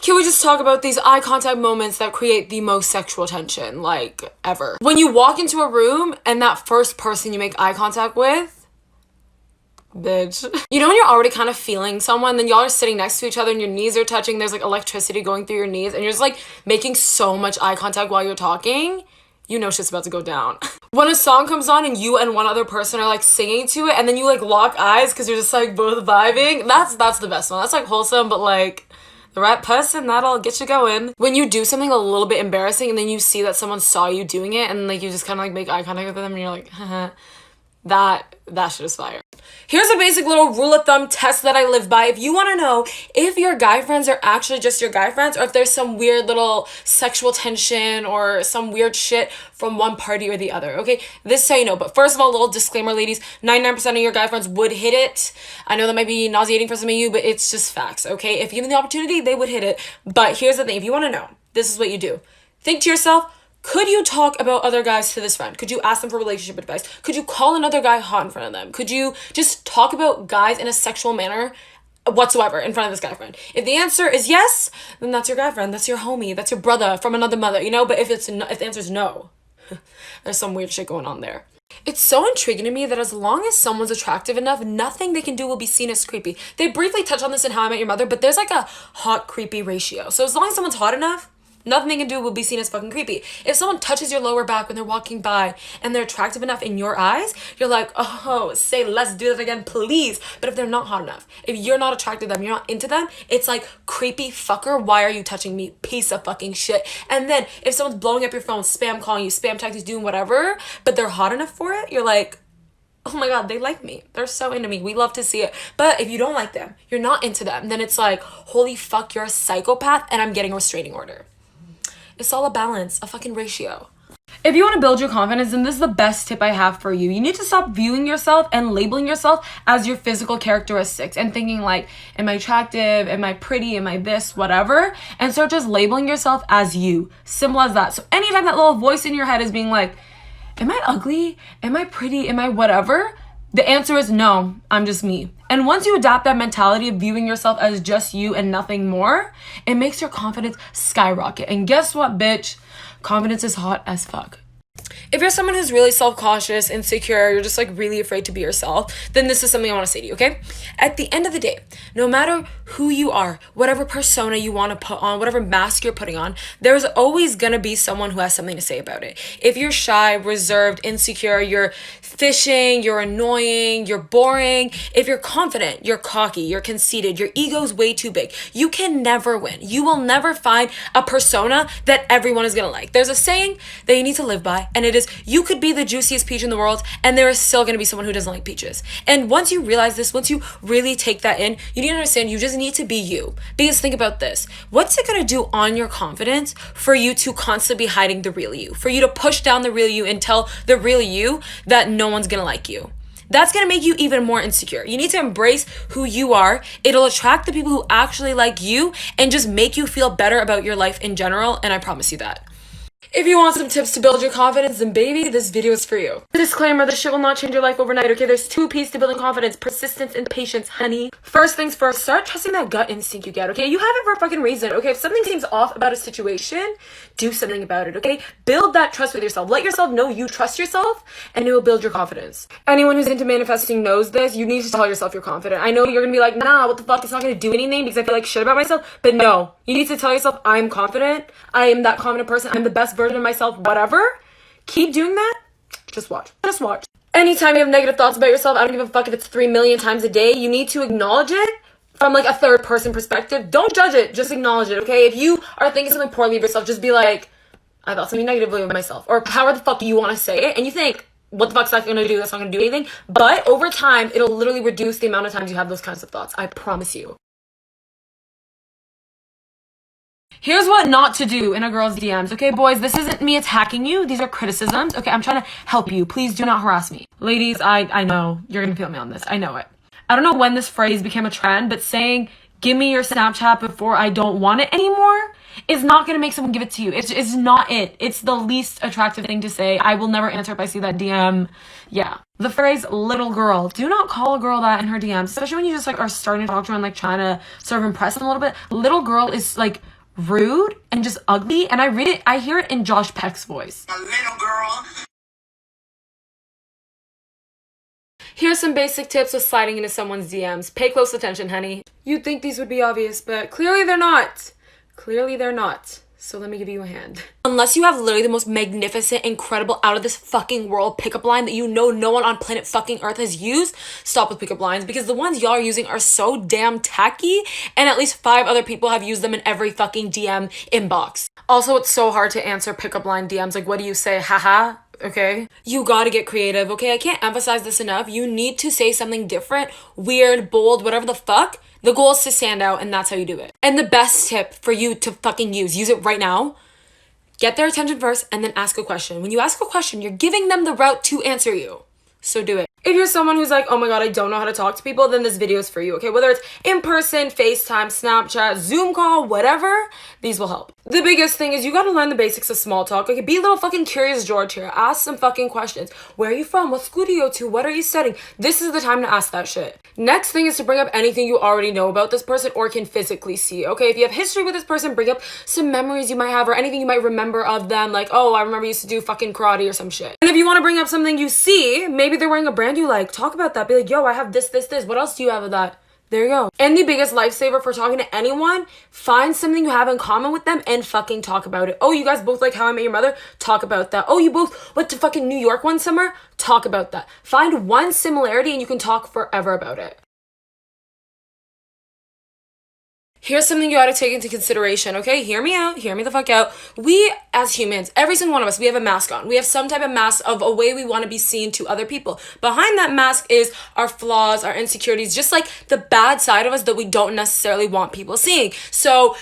Can we just talk about these eye contact moments that create the most sexual tension, like, ever? When you walk into a room and that first person you make eye contact with, bitch. You know when you're already kind of feeling someone, then y'all are sitting next to each other and your knees are touching, there's like electricity going through your knees, and you're just like making so much eye contact while you're talking, you know shit's about to go down. When a song comes on and you and one other person are like singing to it and then you like lock eyes because you're just like both vibing, that's the best one. That's like wholesome, but like the right person, that'll get you going. When you do something a little bit embarrassing and then you see that someone saw you doing it and like you just kind of like make eye contact with them and you're like, haha, that shit is fire. Here's a basic little rule of thumb test that I live by. If you want to know if your guy friends are actually just your guy friends or if there's some weird little sexual tension or some weird shit from one party or the other, okay? This is how you know. But first of all, little disclaimer, ladies, 99% of your guy friends would hit it. I know that might be nauseating for some of you, but it's just facts, okay? If given the opportunity, they would hit it. But here's the thing. If you want to know, this is what you do. Think to yourself, could you talk about other guys to this friend? Could you ask them for relationship advice? Could you call another guy hot in front of them? Could you just talk about guys in a sexual manner whatsoever in front of this guy friend? If the answer is yes, then that's your guy friend. That's your homie. That's your brother from another mother, you know? But if the answer is no, there's some weird shit going on there. It's so intriguing to me that as long as someone's attractive enough, nothing they can do will be seen as creepy. They briefly touch on this in How I Met Your Mother, but there's like a hot creepy ratio. So as long as someone's hot enough, nothing they can do will be seen as fucking creepy. If someone touches your lower back when they're walking by and they're attractive enough in your eyes, you're like, oh, say let's do that again, please. But if they're not hot enough, if you're not attracted to them, you're not into them, it's like, creepy fucker, why are you touching me? Piece of fucking shit. And then if someone's blowing up your phone, spam calling you, spam texting you, doing whatever, but they're hot enough for it, you're like, oh my god, they like me. They're so into me. We love to see it. But if you don't like them, you're not into them, then it's like, holy fuck, you're a psychopath and I'm getting a restraining order. It's all a balance, a fucking ratio. If you want to build your confidence, then this is the best tip I have for you. You need to stop viewing yourself and labeling yourself as your physical characteristics and thinking like, am I attractive? Am I pretty? Am I this? Whatever. And start just labeling yourself as you. Simple as that. So anytime that little voice in your head is being like, am I ugly? Am I pretty? Am I whatever? The answer is no, I'm just me. And once you adopt that mentality of viewing yourself as just you and nothing more, it makes your confidence skyrocket. And guess what, bitch? Confidence is hot as fuck. If you're someone who's really self-conscious, insecure, you're just like really afraid to be yourself, then this is something I want to say to you, okay? At the end of the day, no matter who you are, whatever persona you want to put on, whatever mask you're putting on, there's always gonna be someone who has something to say about it. If you're shy, reserved, insecure, you're fishing, you're annoying, you're boring, if you're confident, you're cocky, you're conceited, your ego's way too big, you can never win. You will never find a persona that everyone is gonna like. There's a saying that you need to live by, and it is, you could be the juiciest peach in the world and there is still going to be someone who doesn't like peaches. And once you realize this, once you really take that in, you need to understand you just need to be you. Because think about this, what's it going to do on your confidence for you to constantly be hiding the real you, for you to push down the real you and tell the real you that no one's going to like you? That's going to make you even more insecure. You need to embrace who you are. It'll attract the people who actually like you and just make you feel better about your life in general, and I promise you that. If you want some tips to build your confidence, then baby, this video is for you. Disclaimer, this shit will not change your life overnight, okay? There's 2 P's to building confidence: persistence and patience, honey. First things first, start trusting that gut instinct you get, okay? You have it for a fucking reason, okay? If something seems off about a situation, do something about it, okay? Build that trust with yourself. Let yourself know you trust yourself, and it will build your confidence. Anyone who's into manifesting knows this. You need to tell yourself you're confident. I know you're gonna be like, nah, what the fuck? It's not gonna do anything because I feel like shit about myself. But no, you need to tell yourself, I'm confident. I am that confident person. I'm the best version of myself, whatever. Keep doing that. Just watch. Just watch. Anytime you have negative thoughts about yourself, I don't give a fuck if it's 3 million times a day, you need to acknowledge it from like a third person perspective. Don't judge it. Just acknowledge it, okay? If you are thinking something poorly of yourself, just be like, I thought something negatively of myself. Or however the fuck you want to say it. And you think, what the fuck's that gonna do? That's not gonna do anything. But over time, it'll literally reduce the amount of times you have those kinds of thoughts. I promise you. Here's what not to do in a girl's DMs. Okay, boys, this isn't me attacking you. These are criticisms. Okay, I'm trying to help you. Please do not harass me. Ladies, I know you're gonna feel me on this. I know it. I don't know when this phrase became a trend, but saying, give me your Snapchat before I don't want it anymore is not gonna make someone give it to you. It's not it. It's the least attractive thing to say. I will never answer if I see that DM. Yeah. The phrase little girl. Do not call a girl that in her DMs, especially when you just like are starting to talk to her and like trying to sort of impress them a little bit. Little girl is like rude and just ugly. And I hear it in Josh Peck's voice. A little girl. Here's some basic tips with sliding into someone's DMs. Pay close attention, honey. You'd think these would be obvious, but clearly they're not. Clearly they're not. So let me give you a hand. Unless you have literally the most magnificent, incredible, out of this fucking world pickup line that you know no one on planet fucking Earth has used, stop with pickup lines, because the ones y'all are using are so damn tacky, and at least 5 other people have used them in every fucking DM inbox. Also, it's so hard to answer pickup line DMs. Like, what do you say? Haha. Okay? You gotta get creative, okay? I can't emphasize this enough. You need to say something different, weird, bold, whatever the fuck. The goal is to stand out, and that's how you do it. And the best tip for you to fucking use it right now, get their attention first and then ask a question. When you ask a question, you're giving them the route to answer you. So do it. If you're someone who's like, oh my god, I don't know how to talk to people, then this video is for you, okay? Whether it's in person, FaceTime, Snapchat, Zoom call, whatever, these will help. The biggest thing is you gotta learn the basics of small talk. Okay, be a little fucking curious George here. Ask some fucking questions. Where are you from? What school do you go to? What are you studying? This is the time to ask that shit. Next thing is to bring up anything you already know about this person or can physically see, okay? If you have history with this person, bring up some memories you might have or anything you might remember of them. Like, oh, I remember you used to do fucking karate or some shit. And if you want to bring up something you see, maybe they're wearing a brand you like, talk about that. Be like, yo, I have this. What else do you have of that? There you go. And the biggest lifesaver for talking to anyone, find something you have in common with them and fucking talk about it. Oh, you guys both like How I Met Your Mother? Talk about that. Oh, you both went to fucking New York one summer? Talk about that. Find one similarity and you can talk forever about it. Here's something you gotta take into consideration, okay? Hear me out. Hear me the fuck out. We, as humans, every single one of us, we have a mask on. We have some type of mask of a way we want to be seen to other people. Behind that mask is our flaws, our insecurities, just like the bad side of us that we don't necessarily want people seeing. So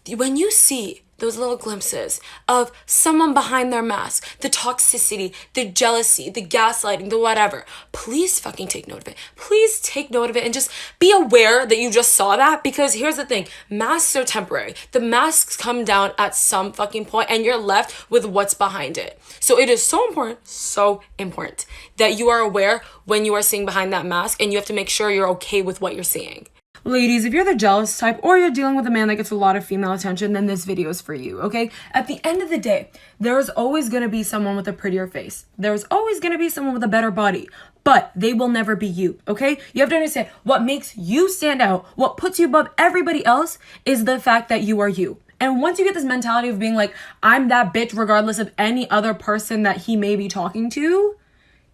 when you see those little glimpses of someone behind their mask, the toxicity, the jealousy, the gaslighting, the whatever, please fucking take note of it. Please take note of it and just be aware that you just saw that, because here's the thing, masks are temporary. The masks come down at some fucking point and you're left with what's behind it. So it is so important that you are aware when you are seeing behind that mask, and you have to make sure you're okay with what you're seeing. Ladies, if you're the jealous type or you're dealing with a man that gets a lot of female attention, then this video is for you, okay? At the end of the day, there's always gonna be someone with a prettier face. There's always gonna be someone with a better body, but they will never be you, okay? You have to understand what makes you stand out, what puts you above everybody else is the fact that you are you. And once you get this mentality of being like, I'm that bitch regardless of any other person that he may be talking to,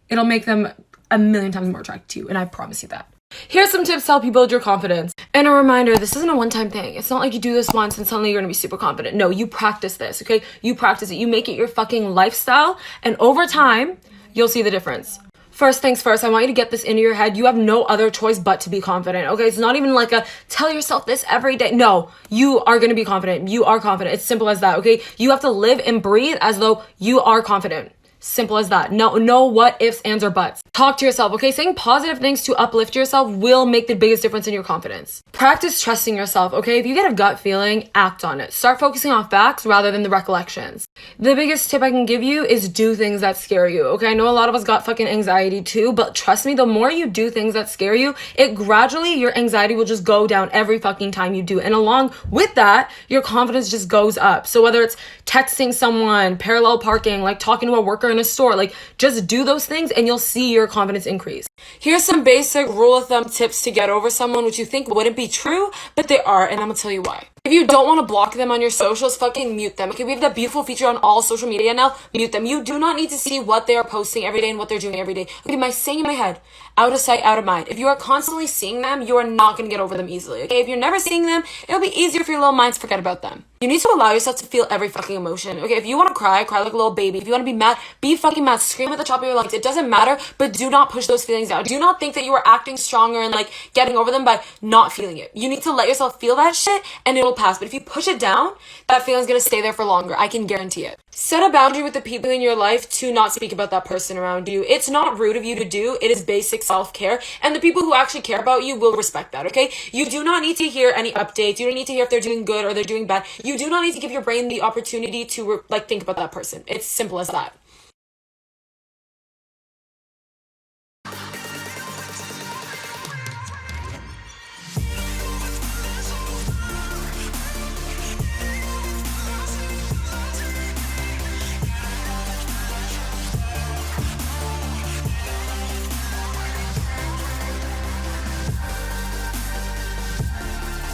it'll make them a million times more attracted to you, and I promise you that. Here's some tips to help you build your confidence. And a reminder, this isn't a one-time thing. It's not like you do this once and suddenly you're gonna be super confident. No, you practice this, okay? You practice it. You make it your fucking lifestyle, and over time, you'll see the difference. First things first, I want you to get this into your head. You have no other choice but to be confident, okay? It's not even like a tell yourself this every day. No, you are gonna be confident. You are confident. It's simple as that, okay? You have to live and breathe as though you are confident. Simple as that. No what ifs, ands, or buts. Talk to yourself, okay? Saying positive things to uplift yourself will make the biggest difference in your confidence. Practice trusting yourself, okay? If you get a gut feeling, act on it. Start focusing on facts rather than the recollections. The biggest tip I can give you is do things that scare you, okay? I know a lot of us got fucking anxiety too, but trust me, the more you do things that scare you, it gradually, your anxiety will just go down every fucking time you do it. And along with that, your confidence just goes up. So whether it's texting someone, parallel parking, like talking to a worker in a store, like just do those things and you'll see your confidence increase. Here's some basic rule of thumb tips to get over someone which you think wouldn't be true, but they are, and I'm gonna tell you why. If you don't want to block them on your socials, fucking mute them. Okay, we have that beautiful feature on all social media now. Mute them. You do not need to see what they are posting every day and what they're doing every day. Okay, my saying in my head, out of sight, out of mind. If you are constantly seeing them, you are not going to get over them easily. Okay, if you're never seeing them, it'll be easier for your little mind to forget about them. You need to allow yourself to feel every fucking emotion. Okay, if you want to cry, cry like a little baby. If you want to be mad, be fucking mad. Scream at the top of your lungs. It doesn't matter, but do not push those feelings down. Do not think that you are acting stronger and like getting over them by not feeling it. You need to let yourself feel that shit and it'll pass. But if you push it down, that feeling's gonna stay there for longer. I can guarantee it. Set a boundary with the people in your life to not speak about that person around you. It's not rude of you to do. It is basic self-care. And the people who actually care about you will respect that, okay? You do not need to hear any updates. You don't need to hear if they're doing good or they're doing bad. You do not need to give your brain the opportunity to think about that person. It's simple as that.